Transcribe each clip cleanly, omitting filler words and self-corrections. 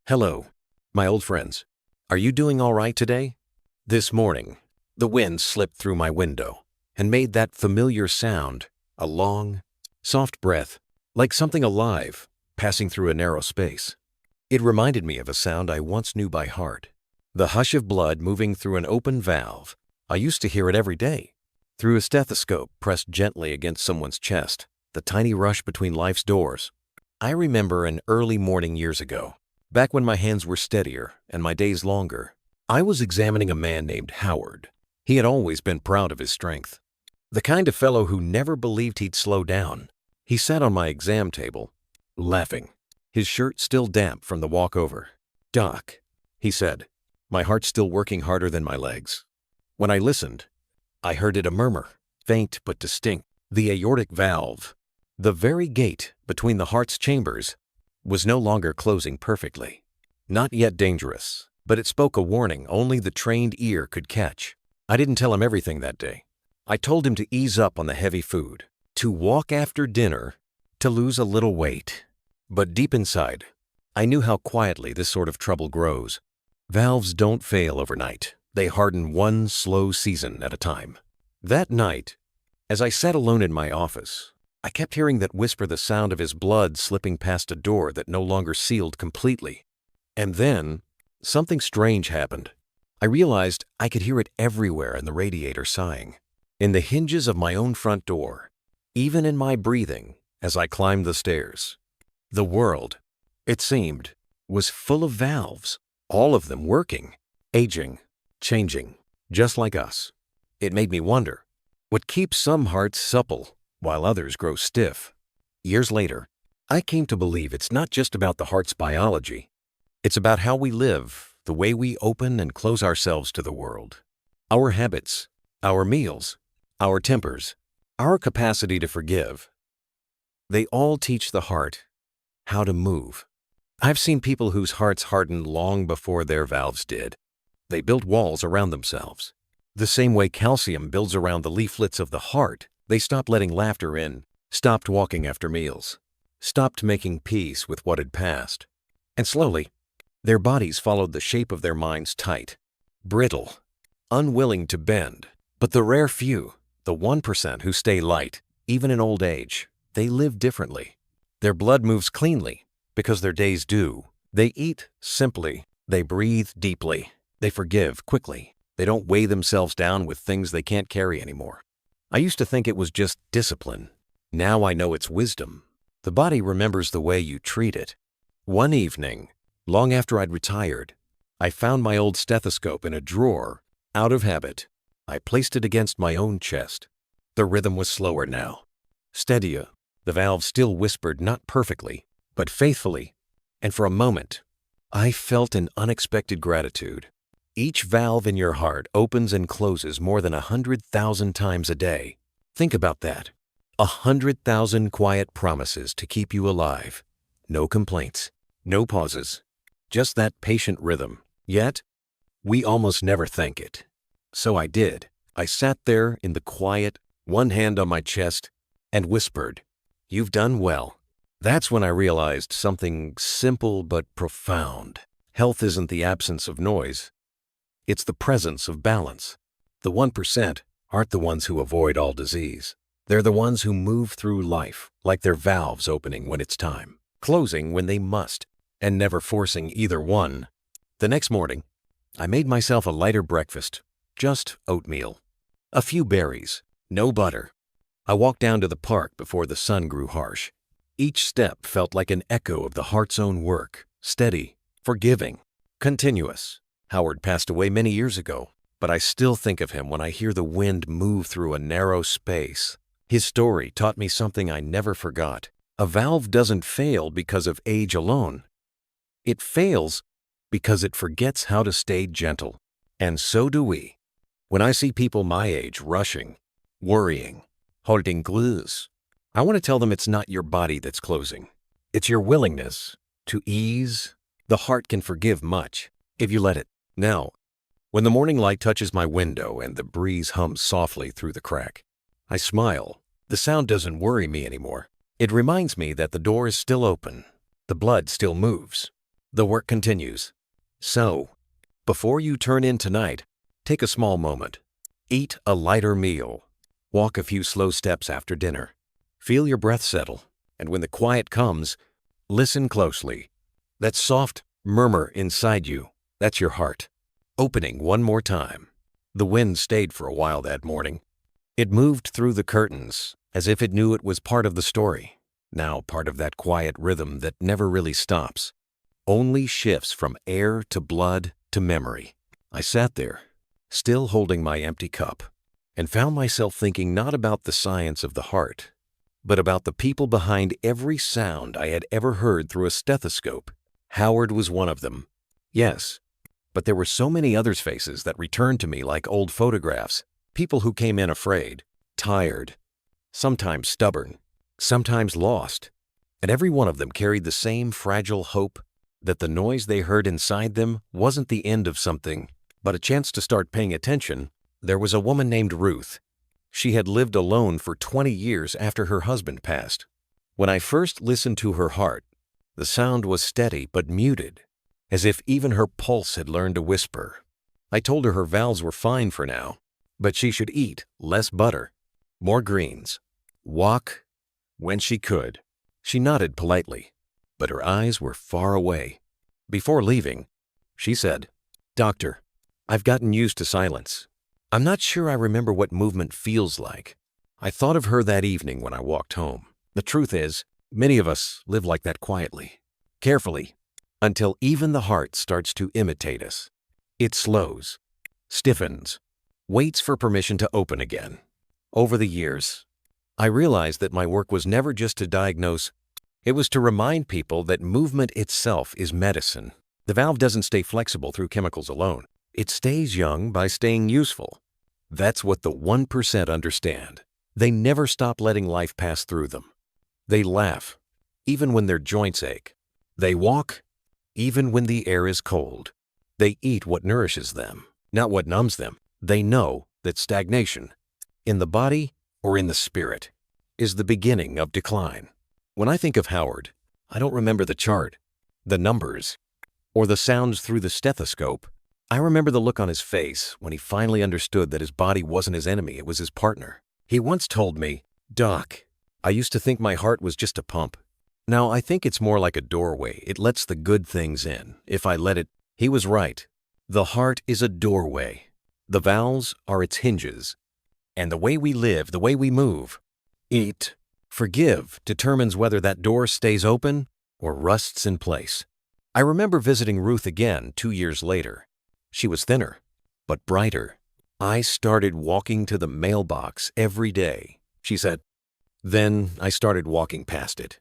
Hello, my old friends. Are you doing all right today? This morning, the wind slipped through my window and made that familiar sound, a long, soft breath, like something alive passing through a narrow space. It reminded me of a sound I once knew by heart, the hush of blood moving through an open valve. I used to hear it every day, through a stethoscope pressed gently against someone's chest, the tiny rush between life's doors. I remember an early morning years ago, back when my hands were steadier and my days longer. I was examining a man named Howard. He had always been proud of his strength, the kind of fellow who never believed he'd slow down. He sat on my exam table, laughing, his shirt still damp from the walk over. "Doc," he said, my heart still working harder than my legs. When I listened, I heard it a murmur, faint but distinct. The aortic valve, the very gate between the heart's chambers, was no longer closing perfectly. Not yet dangerous, but it spoke a warning only the trained ear could catch. I didn't tell him everything that day. I told him to ease up on the heavy food, to walk after dinner, to lose a little weight. But deep inside, I knew how quietly this sort of trouble grows. Valves don't fail overnight. They harden one slow season at a time. That night, as I sat alone in my office, I kept hearing that whisper, the sound of his blood slipping past a door that no longer sealed completely. And then, something strange happened. I realized I could hear it everywhere in the radiator sighing, in the hinges of my own front door, even in my breathing as I climbed the stairs. The world, it seemed, was full of valves, all of them working, aging, changing, just like us. It made me wonder, what keeps some hearts supple while others grow stiff? Years later, I came to believe it's not just about the heart's biology. It's about how we live, the way we open and close ourselves to the world. Our habits, our meals, our tempers, our capacity to forgive. They all teach the heart how to move. I've seen people whose hearts hardened long before their valves did. They built walls around themselves. The same way calcium builds around the leaflets of the heart. They stopped letting laughter in, stopped walking after meals, stopped making peace with what had passed. And slowly, their bodies followed the shape of their minds, tight, brittle, unwilling to bend. But the rare few, the 1% who stay light, even in old age, they live differently. Their blood moves cleanly because their days do. They eat simply. They breathe deeply. They forgive quickly. They don't weigh themselves down with things they can't carry anymore. I used to think it was just discipline. Now I know it's wisdom. The body remembers the way you treat it. One evening, long after I'd retired, I found my old stethoscope in a drawer, out of habit. I placed it against my own chest. The rhythm was slower now, steadier. The valve still whispered, not perfectly, but faithfully. And for a moment, I felt an unexpected gratitude. Each valve in your heart opens and closes more than 100,000 times a day. Think about that. 100,000 quiet promises to keep you alive. No complaints, no pauses, just that patient rhythm. Yet, we almost never thank it. So I did. I sat there in the quiet, one hand on my chest, and whispered, "You've done well." That's when I realized something simple but profound. Health isn't the absence of noise. It's the presence of balance. The 1% aren't the ones who avoid all disease. They're the ones who move through life like their valves, opening when it's time, closing when they must, and never forcing either one. The next morning, I made myself a lighter breakfast, just oatmeal, a few berries, no butter. I walked down to the park before the sun grew harsh. Each step felt like an echo of the heart's own work, steady, forgiving, continuous. Howard passed away many years ago, but I still think of him when I hear the wind move through a narrow space. His story taught me something I never forgot. A valve doesn't fail because of age alone. It fails because it forgets how to stay gentle. And so do we. When I see people my age rushing, worrying, holding glues, I want to tell them it's not your body that's closing. It's your willingness to ease. The heart can forgive much if you let it. Now, when the morning light touches my window and the breeze hums softly through the crack, I smile. The sound doesn't worry me anymore. It reminds me that the door is still open. The blood still moves. The work continues. So, before you turn in tonight, take a small moment. Eat a lighter meal. Walk a few slow steps after dinner. Feel your breath settle, and when the quiet comes, listen closely. That soft murmur inside you, that's your heart, opening one more time. The wind stayed for a while that morning. It moved through the curtains, as if it knew it was part of the story, now part of that quiet rhythm that never really stops, only shifts from air to blood to memory. I sat there, still holding my empty cup, and found myself thinking not about the science of the heart, but about the people behind every sound I had ever heard through a stethoscope. Howard was one of them. Yes, but there were so many others' faces that returned to me like old photographs, people who came in afraid, tired, sometimes stubborn, sometimes lost, and every one of them carried the same fragile hope that the noise they heard inside them wasn't the end of something, but a chance to start paying attention. There was a woman named Ruth. She had lived alone for 20 years after her husband passed. When I first listened to her heart, the sound was steady but muted, as if even her pulse had learned to whisper. I told her valves were fine for now, but she should eat less butter, more greens, walk when she could. She nodded politely, but her eyes were far away. Before leaving, she said, "Doctor, I've gotten used to silence. I'm not sure I remember what movement feels like." I thought of her that evening when I walked home. The truth is, many of us live like that quietly, carefully, until even the heart starts to imitate us. It slows, stiffens, waits for permission to open again. Over the years, I realized that my work was never just to diagnose. It was to remind people that movement itself is medicine. The valve doesn't stay flexible through chemicals alone. It stays young by staying useful. That's what the 1% understand. They never stop letting life pass through them. They laugh, even when their joints ache. They walk, even when the air is cold. They eat what nourishes them, not what numbs them. They know that stagnation, in the body or in the spirit, is the beginning of decline. When I think of Howard, I don't remember the chart, the numbers, or the sounds through the stethoscope. I remember the look on his face when he finally understood that his body wasn't his enemy, it was his partner. He once told me, "Doc, I used to think my heart was just a pump. Now I think it's more like a doorway. It lets the good things in, if I let it." He was right. The heart is a doorway. The valves are its hinges. And the way we live, the way we move, eat, forgive, determines whether that door stays open or rusts in place. I remember visiting Ruth again 2 years later. She was thinner, but brighter. "I started walking to the mailbox every day," she said. "Then I started walking past it."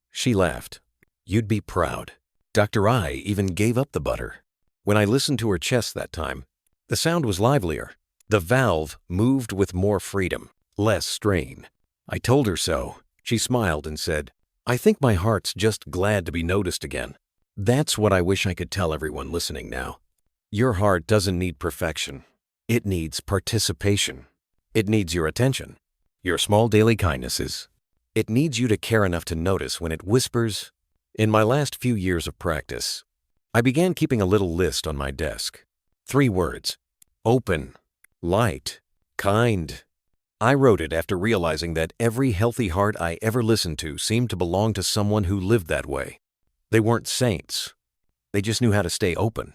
She laughed. "You'd be proud. Dr. I even gave up the butter." When I listened to her chest that time, the sound was livelier. The valve moved with more freedom, less strain. I told her so. She smiled and said, "I think my heart's just glad to be noticed again." That's what I wish I could tell everyone listening now. Your heart doesn't need perfection. It needs participation. It needs your attention, your small daily kindnesses. It needs you to care enough to notice when it whispers. In my last few years of practice, I began keeping a little list on my desk. 3 words: open, light, kind. I wrote it after realizing that every healthy heart I ever listened to seemed to belong to someone who lived that way. They weren't saints. They just knew how to stay open.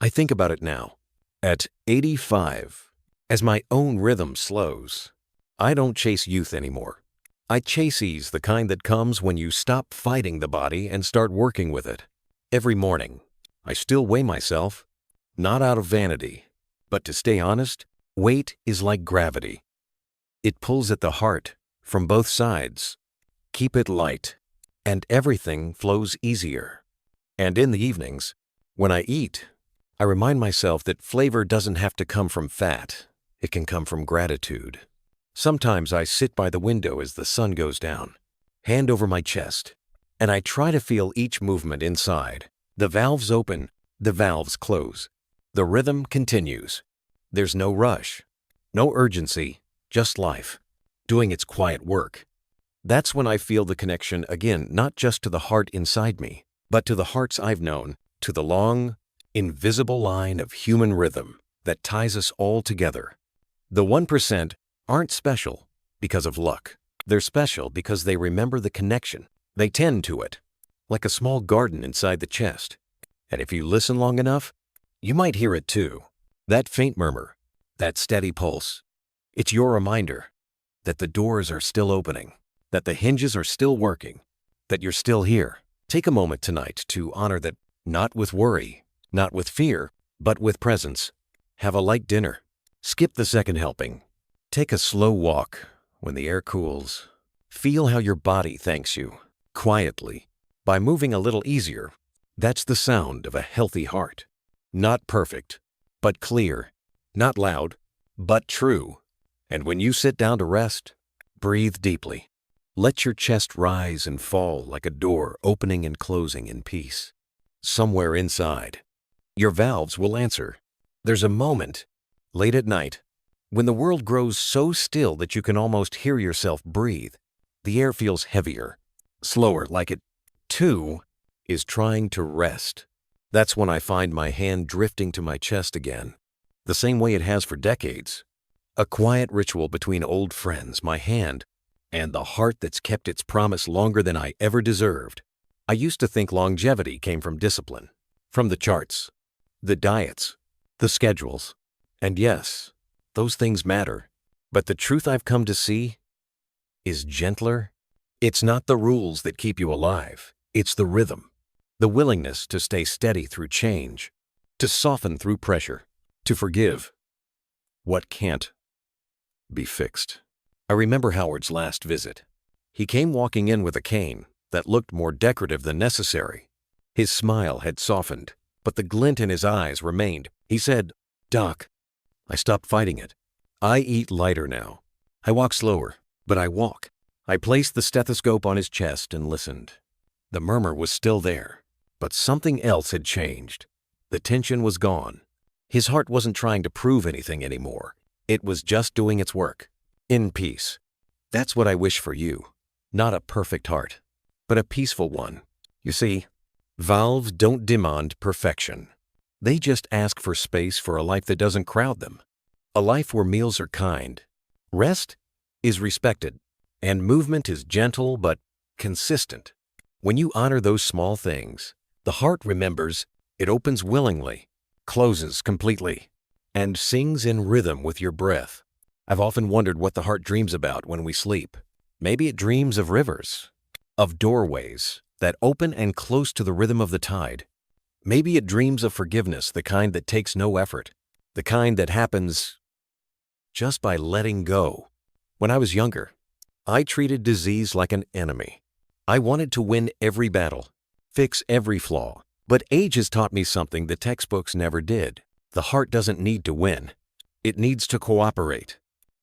I think about it now. At 85, as my own rhythm slows, I don't chase youth anymore. I chase ease, the kind that comes when you stop fighting the body and start working with it. Every morning, I still weigh myself, not out of vanity, but to stay honest. Weight is like gravity. It pulls at the heart from both sides. Keep it light, and everything flows easier. And in the evenings, when I eat, I remind myself that flavor doesn't have to come from fat. It can come from gratitude. Sometimes I sit by the window as the sun goes down, hand over my chest, and I try to feel each movement inside. The valves open, the valves close. The rhythm continues. There's no rush, no urgency, just life, doing its quiet work. That's when I feel the connection again, not just to the heart inside me, but to the hearts I've known to the long, invisible line of human rhythm that ties us all together. The 1% aren't special because of luck. They're special because they remember the connection. They tend to it, like a small garden inside the chest. And if you listen long enough, you might hear it too. That faint murmur, that steady pulse. It's your reminder that the doors are still opening, that the hinges are still working, that you're still here. Take a moment tonight to honor that, not with worry, not with fear, but with presence. Have a light dinner. Skip the second helping. Take a slow walk when the air cools. Feel how your body thanks you, quietly, by moving a little easier. That's the sound of a healthy heart. Not perfect, but clear. Not loud, but true. And when you sit down to rest, breathe deeply. Let your chest rise and fall like a door opening and closing in peace. Somewhere inside, your valves will answer. There's a moment, late at night, when the world grows so still that you can almost hear yourself breathe. The air feels heavier, slower, like it, too, is trying to rest. That's when I find my hand drifting to my chest again, the same way it has for decades. A quiet ritual between old friends, my hand, and the heart that's kept its promise longer than I ever deserved. I used to think longevity came from discipline, from the charts, the diets, the schedules. And yes, those things matter. But the truth I've come to see is gentler. It's not the rules that keep you alive. It's the rhythm, the willingness to stay steady through change, to soften through pressure, to forgive what can't be fixed. I remember Howard's last visit. He came walking in with a cane that looked more decorative than necessary. His smile had softened, but the glint in his eyes remained. He said, "Doc, I stopped fighting it. I eat lighter now. I walk slower, but I walk." I placed the stethoscope on his chest and listened. The murmur was still there, but something else had changed. The tension was gone. His heart wasn't trying to prove anything anymore. It was just doing its work, in peace. That's what I wish for you. Not a perfect heart, but a peaceful one. You see, valves don't demand perfection. They just ask for space for a life that doesn't crowd them. A life where meals are kind, rest is respected, and movement is gentle but consistent. When you honor those small things, the heart remembers, it opens willingly, closes completely, and sings in rhythm with your breath. I've often wondered what the heart dreams about when we sleep. Maybe it dreams of rivers, of doorways that open and close to the rhythm of the tide. Maybe it dreams of forgiveness, the kind that takes no effort, the kind that happens just by letting go. When I was younger, I treated disease like an enemy. I wanted to win every battle, fix every flaw. But age has taught me something the textbooks never did. The heart doesn't need to win. It needs to cooperate.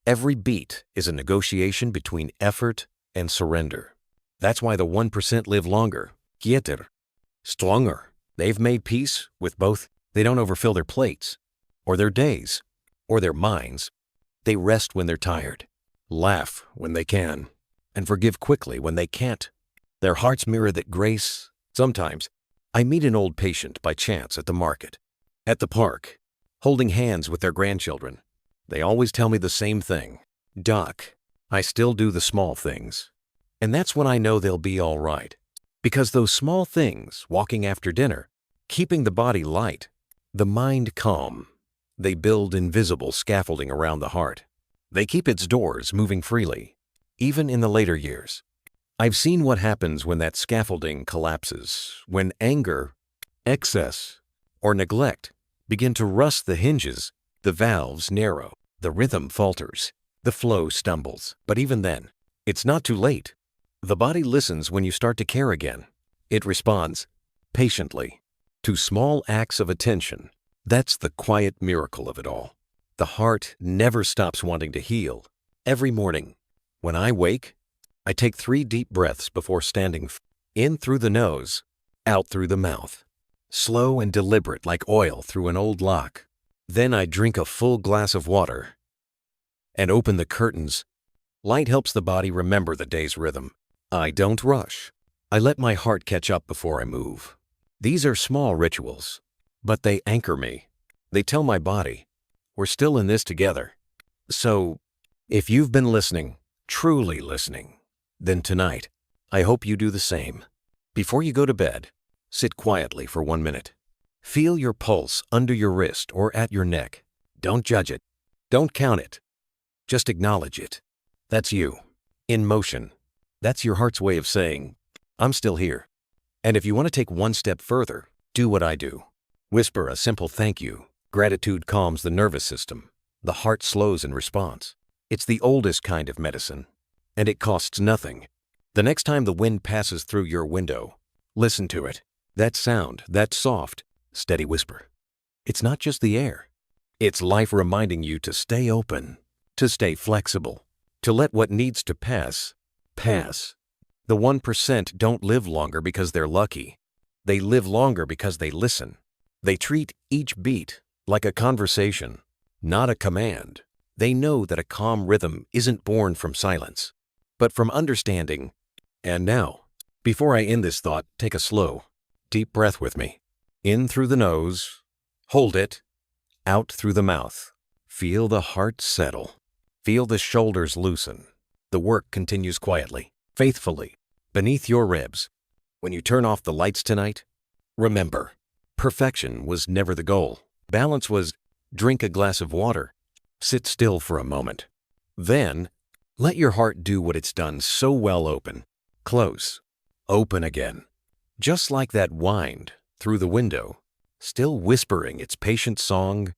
Every beat is a negotiation between effort and surrender. That's why the 1% live longer, quieter, stronger. They've made peace with both. They don't overfill their plates, or their days, or their minds. They rest when they're tired, laugh when they can, and forgive quickly when they can't. Their hearts mirror that grace. Sometimes, I meet an old patient by chance at the market, at the park, holding hands with their grandchildren. They always tell me the same thing. "Doc, I still do the small things." And that's when I know they'll be all right. Because those small things, walking after dinner, keeping the body light, the mind calm, they build invisible scaffolding around the heart. They keep its doors moving freely, even in the later years. I've seen what happens when that scaffolding collapses, when anger, excess, or neglect begin to rust the hinges. The valves narrow, the rhythm falters, the flow stumbles. But even then, it's not too late. The body listens when you start to care again. It responds, patiently, to small acts of attention. That's the quiet miracle of it all. The heart never stops wanting to heal. Every morning, when I wake, I take 3 deep breaths before standing, in through the nose, out through the mouth. Slow and deliberate like oil through an old lock. Then I drink a full glass of water and open the curtains. Light helps the body remember the day's rhythm. I don't rush. I let my heart catch up before I move. These are small rituals, but they anchor me. They tell my body, we're still in this together. So, if you've been listening, truly listening, then tonight, I hope you do the same. Before you go to bed, sit quietly for 1 minute. Feel your pulse under your wrist or at your neck. Don't judge it. Don't count it. Just acknowledge it. That's you, in motion. That's your heart's way of saying, I'm still here. And if you want to take one step further, do what I do. Whisper a simple thank you. Gratitude calms the nervous system. The heart slows in response. It's the oldest kind of medicine, and it costs nothing. The next time the wind passes through your window, listen to it. That sound, that soft, steady whisper. It's not just the air. It's life reminding you to stay open, to stay flexible, to let what needs to pass, pass. The 1% don't live longer because they're lucky. They live longer because they listen. They treat each beat like a conversation, not a command. They know that a calm rhythm isn't born from silence, but from understanding. And now, before I end this thought, take a slow, deep breath with me. In through the nose, hold it, out through the mouth. Feel the heart settle. Feel the shoulders loosen. The work continues quietly, faithfully, beneath your ribs. When you turn off the lights tonight, remember, perfection was never the goal. Balance was, drink a glass of water, sit still for a moment. Then, let your heart do what it's done so well: open, close, open again. Just like that wind through the window, still whispering its patient song